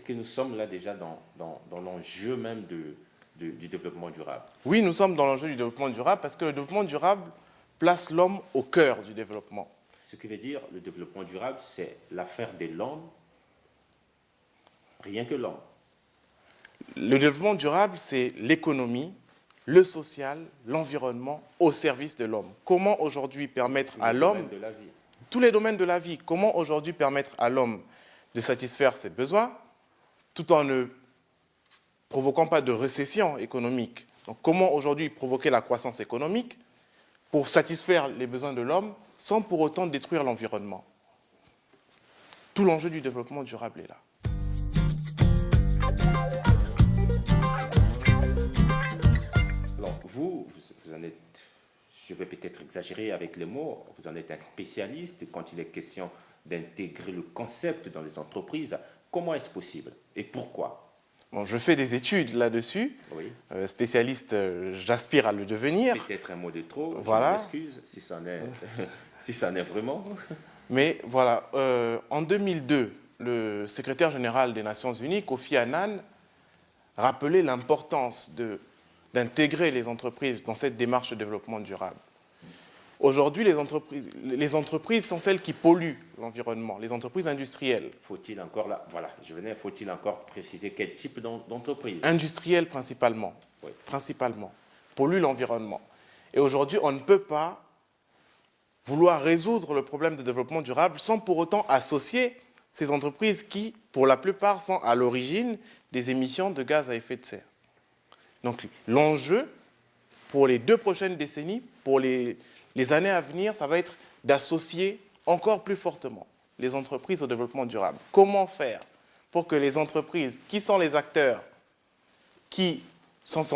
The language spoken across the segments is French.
que nous sommes là déjà dans l'enjeu même du développement durable? Oui, nous sommes dans l'enjeu du développement durable parce que le développement durable place l'homme au cœur du développement. Ce qui veut dire le développement durable, c'est l'affaire de l'homme, rien que l'homme. Le développement durable, c'est l'économie, le social, l'environnement au service de l'homme. Comment aujourd'hui permettre à l'homme, tous les domaines de la vie, comment aujourd'hui permettre à l'homme de satisfaire ses besoins tout en ne provoquant pas de récession économique. Donc comment aujourd'hui provoquer la croissance économique pour satisfaire les besoins de l'homme sans pour autant détruire l'environnement. Tout l'enjeu du développement durable est là. Alors vous en êtes, je vais peut-être exagérer avec les mots, vous en êtes un spécialiste quand il est question d'intégrer le concept dans les entreprises. Comment est-ce possible et pourquoi? Bon, je fais des études là-dessus. Oui. Spécialiste, j'aspire à le devenir. Peut-être un mot de trop, voilà. Je m'excuse si ça en est vraiment. Mais voilà, en 2002, le secrétaire général des Nations Unies, Kofi Annan, rappelait l'importance d'intégrer les entreprises dans cette démarche de développement durable. Aujourd'hui, les entreprises sont celles qui polluent l'environnement, les entreprises industrielles. Faut-il encore préciser quel type d'entreprise? Industrielles principalement. Oui. Principalement. Polluent l'environnement. Et aujourd'hui, on ne peut pas vouloir résoudre le problème de développement durable sans pour autant associer ces entreprises qui, pour la plupart, sont à l'origine des émissions de gaz à effet de serre. Donc l'enjeu pour les 2 prochaines décennies, pour les années à venir, ça va être d'associer encore plus fortement les entreprises au développement durable. Comment faire pour que les entreprises, qui sont les acteurs, qui sont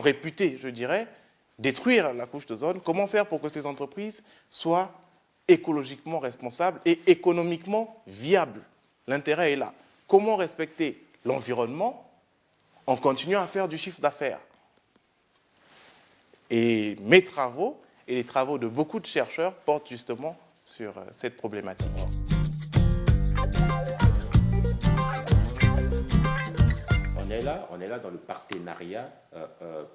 réputés, je dirais, détruire la couche d'ozone, comment faire pour que ces entreprises soient écologiquement responsables et économiquement viables? L'intérêt est là. Comment respecter l'environnement en continuant à faire du chiffre d'affaires? Et mes travaux et les travaux de beaucoup de chercheurs portent justement sur cette problématique. On est là dans le partenariat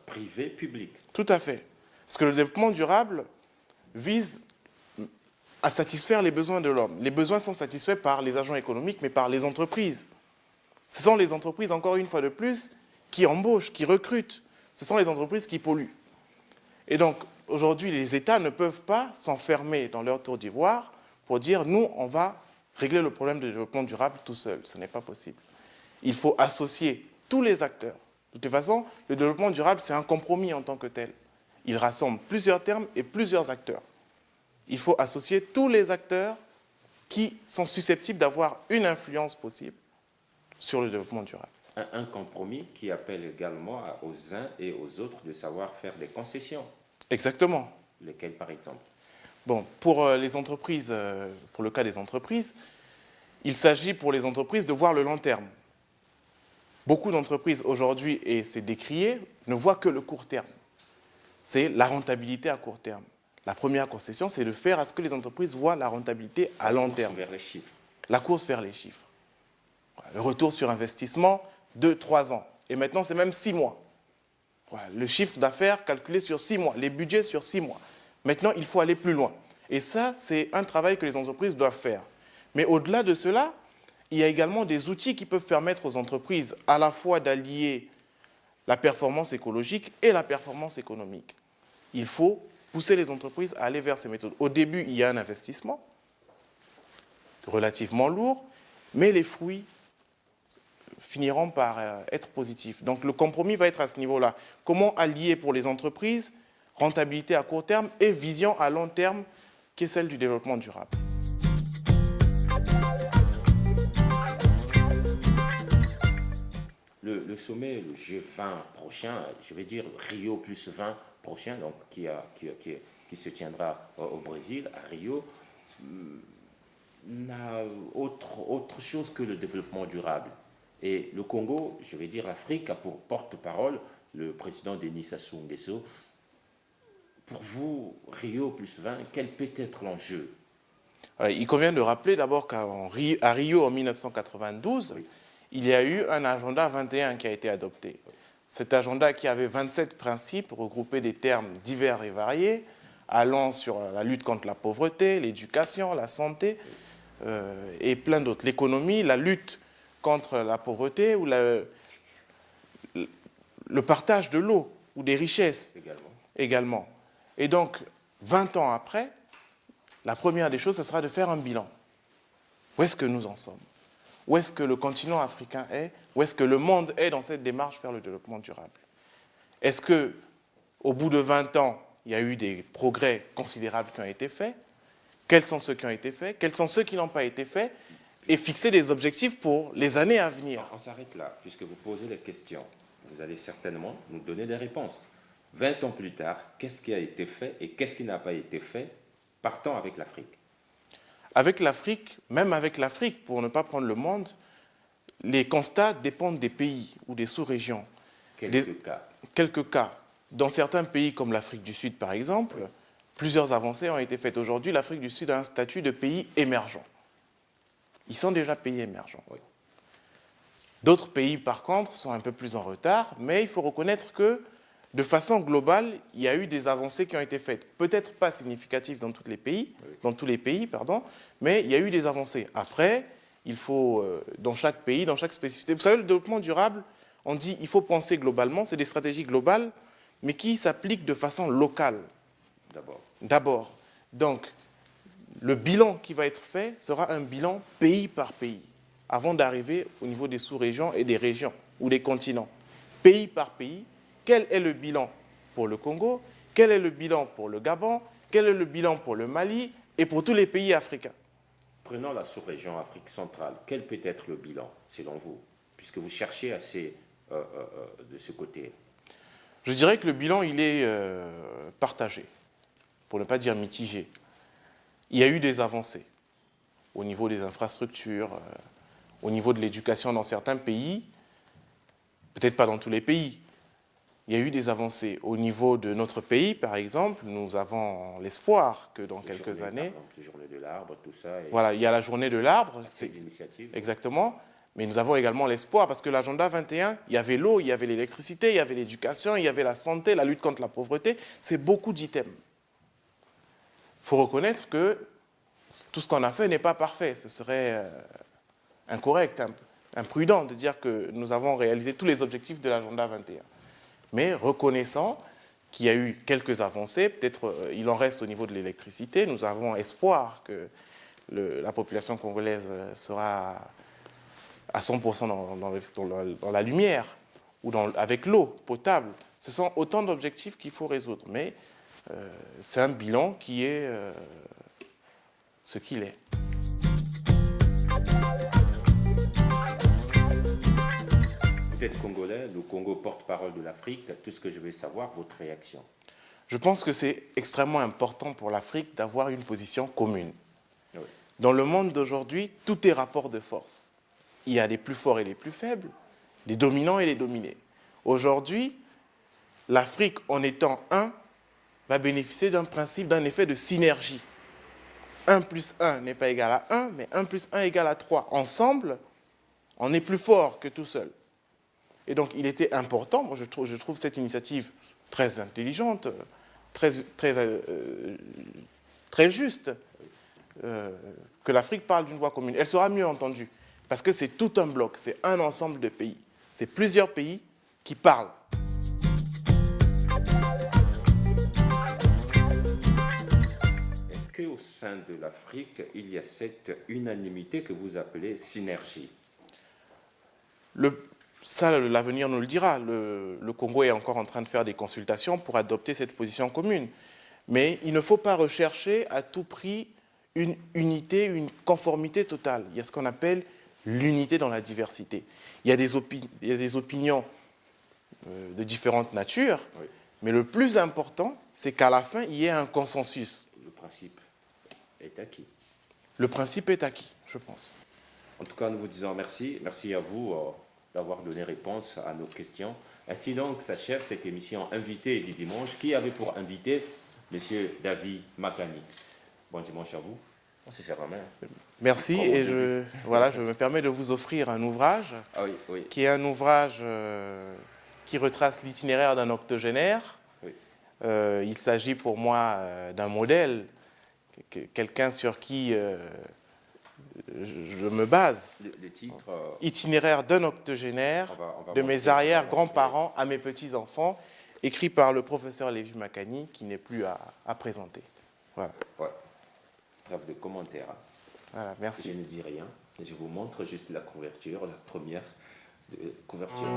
privé-public. Tout à fait. Parce que le développement durable vise à satisfaire les besoins de l'homme. Les besoins sont satisfaits par les agents économiques, mais par les entreprises. Ce sont les entreprises, encore une fois de plus, qui embauchent, qui recrutent. Ce sont les entreprises qui polluent. Et donc, aujourd'hui, les États ne peuvent pas s'enfermer dans leur tour d'ivoire pour dire « nous, on va régler le problème du développement durable tout seul ». Ce n'est pas possible. Il faut associer tous les acteurs. De toute façon, le développement durable, c'est un compromis en tant que tel. Il rassemble plusieurs termes et plusieurs acteurs. Il faut associer tous les acteurs qui sont susceptibles d'avoir une influence possible sur le développement durable. Un compromis qui appelle également aux uns et aux autres de savoir faire des concessions. Exactement. Lesquelles, par exemple? Bon, pour les entreprises, pour le cas des entreprises, il s'agit pour les entreprises de voir le long terme. Beaucoup d'entreprises aujourd'hui, et c'est décrié, ne voient que le court terme. C'est la rentabilité à court terme. La première concession, c'est de faire à ce que les entreprises voient la rentabilité à long terme. La course vers les chiffres. La course vers les chiffres. Le retour sur investissement, 2-3 ans. Et maintenant, c'est même 6 mois. Le chiffre d'affaires calculé sur 6 mois, les budgets sur 6 mois. Maintenant, il faut aller plus loin. Et ça, c'est un travail que les entreprises doivent faire. Mais au-delà de cela, il y a également des outils qui peuvent permettre aux entreprises à la fois d'allier la performance écologique et la performance économique. Il faut pousser les entreprises à aller vers ces méthodes. Au début, il y a un investissement relativement lourd, mais les fruits finiront par être positifs. Donc le compromis va être à ce niveau-là. Comment allier pour les entreprises rentabilité à court terme et vision à long terme qui est celle du développement durable. Le sommet, le G20 prochain, je vais dire Rio plus 20 prochain, donc qui se tiendra au Brésil, à Rio, n'a autre chose que le développement durable. Et le Congo, je vais dire l'Afrique, a pour porte-parole le président Denis Sassou Nguesso. Pour vous, Rio plus 20, quel peut être l'enjeu? Il convient de rappeler d'abord qu'à Rio en 1992, Oui. il y a eu un agenda 21 qui a été adopté. Cet agenda qui avait 27 principes regroupés des termes divers et variés, allant sur la lutte contre la pauvreté, l'éducation, la santé et plein d'autres. L'économie, la lutte contre la pauvreté ou le partage de l'eau ou des richesses également. Et donc, 20 ans après, la première des choses, ce sera de faire un bilan. Où est-ce que nous en sommes? Où est-ce que le continent africain est? Où est-ce que le monde est dans cette démarche vers le développement durable? Est-ce qu'au bout de 20 ans, il y a eu des progrès considérables qui ont été faits? Quels sont ceux qui ont été faits? Quels sont ceux qui n'ont pas été faits? Et fixer des objectifs pour les années à venir. On s'arrête là, puisque vous posez les questions. Vous allez certainement nous donner des réponses. 20 ans plus tard, qu'est-ce qui a été fait et qu'est-ce qui n'a pas été fait? Partons avec l'Afrique. Avec l'Afrique, même avec l'Afrique, pour ne pas prendre le monde, les constats dépendent des pays ou des sous-régions. Quelques cas. Dans certains pays comme l'Afrique du Sud, par exemple, plusieurs avancées ont été faites. Aujourd'hui, l'Afrique du Sud a un statut de pays émergent. Ils sont déjà pays émergents. Oui. D'autres pays, par contre, sont un peu plus en retard, mais il faut reconnaître que, de façon globale, il y a eu des avancées qui ont été faites. Peut-être pas significatives dans tous les pays, mais il y a eu des avancées. Après, il faut, dans chaque pays, dans chaque spécificité... Vous savez, le développement durable, on dit qu'il faut penser globalement, c'est des stratégies globales, mais qui s'appliquent de façon locale. D'abord. Donc, le bilan qui va être fait sera un bilan pays par pays, avant d'arriver au niveau des sous-régions et des régions ou des continents. Pays par pays, quel est le bilan pour le Congo? Quel est le bilan pour le Gabon? Quel est le bilan pour le Mali et pour tous les pays africains? Prenons la sous-région Afrique centrale. Quel peut être le bilan, selon vous, puisque vous cherchez assez de ce côté? Je dirais que le bilan, il est partagé, pour ne pas dire mitigé. Il y a eu des avancées au niveau des infrastructures, au niveau de l'éducation dans certains pays, peut-être pas dans tous les pays. Il y a eu des avancées. Au niveau de notre pays, par exemple, nous avons l'espoir que dans quelques années... Par exemple, la journée de l'arbre, tout ça. Voilà, il y a la journée de l'arbre. C'est l'initiative. Exactement. Mais nous avons également l'espoir, parce que l'agenda 21, il y avait l'eau, il y avait l'électricité, il y avait l'éducation, il y avait la santé, la lutte contre la pauvreté. C'est beaucoup d'items. Il faut reconnaître que tout ce qu'on a fait n'est pas parfait. Ce serait incorrect, imprudent de dire que nous avons réalisé tous les objectifs de l'agenda 21. Mais reconnaissant qu'il y a eu quelques avancées, peut-être il en reste au niveau de l'électricité, nous avons espoir que la population congolaise sera à 100% dans la lumière ou avec l'eau potable. Ce sont autant d'objectifs qu'il faut résoudre. Mais c'est un bilan qui est ce qu'il est. Vous êtes Congolais, le Congo porte-parole de l'Afrique. Tout ce que je veux savoir, votre réaction. Je pense que c'est extrêmement important pour l'Afrique d'avoir une position commune. Oui. Dans le monde d'aujourd'hui, tout est rapport de force. Il y a les plus forts et les plus faibles, les dominants et les dominés. Aujourd'hui, l'Afrique, en étant un, va bénéficier d'un principe, d'un effet de synergie. 1 plus 1 n'est pas égal à 1, mais 1 plus 1 égale à 3. Ensemble, on est plus fort que tout seul. Et donc, il était important, moi je trouve cette initiative très intelligente, très juste, que l'Afrique parle d'une voix commune. Elle sera mieux entendue, parce que c'est tout un bloc, c'est un ensemble de pays. C'est plusieurs pays qui parlent. Est-ce qu'au sein de l'Afrique, il y a cette unanimité que vous appelez synergie? Ça, l'avenir nous le dira. Le Congo est encore en train de faire des consultations pour adopter cette position commune. Mais il ne faut pas rechercher à tout prix une unité, une conformité totale. Il y a ce qu'on appelle l'unité dans la diversité. Il y a des opinions de différentes natures, oui. Mais le plus important, c'est qu'à la fin, il y ait un consensus. Le principe est acquis. Le principe est acquis, je pense. En tout cas, nous vous disons merci. Merci à vous d'avoir donné réponse à nos questions. Ainsi donc s'achève cette émission Invité du dimanche qui avait pour invité M. David Makani. Bon dimanche à vous. On se serre la main. Merci, Comme au et début. je me permets de vous offrir un ouvrage Ah oui, oui, qui est un ouvrage qui retrace l'itinéraire d'un octogénaire. oui. Il s'agit pour moi d'un modèle, quelqu'un sur qui je me base. Le titre, Itinéraire d'un octogénaire, on va de mes montrer, arrière-grands-parents à mes petits-enfants, écrit par le professeur Lévi Makani, qui n'est plus à présenter. Voilà. Ouais. Trêve de commentaires. Hein. Voilà, Je merci. ne dis rien. Je vous montre juste la couverture, la première couverture.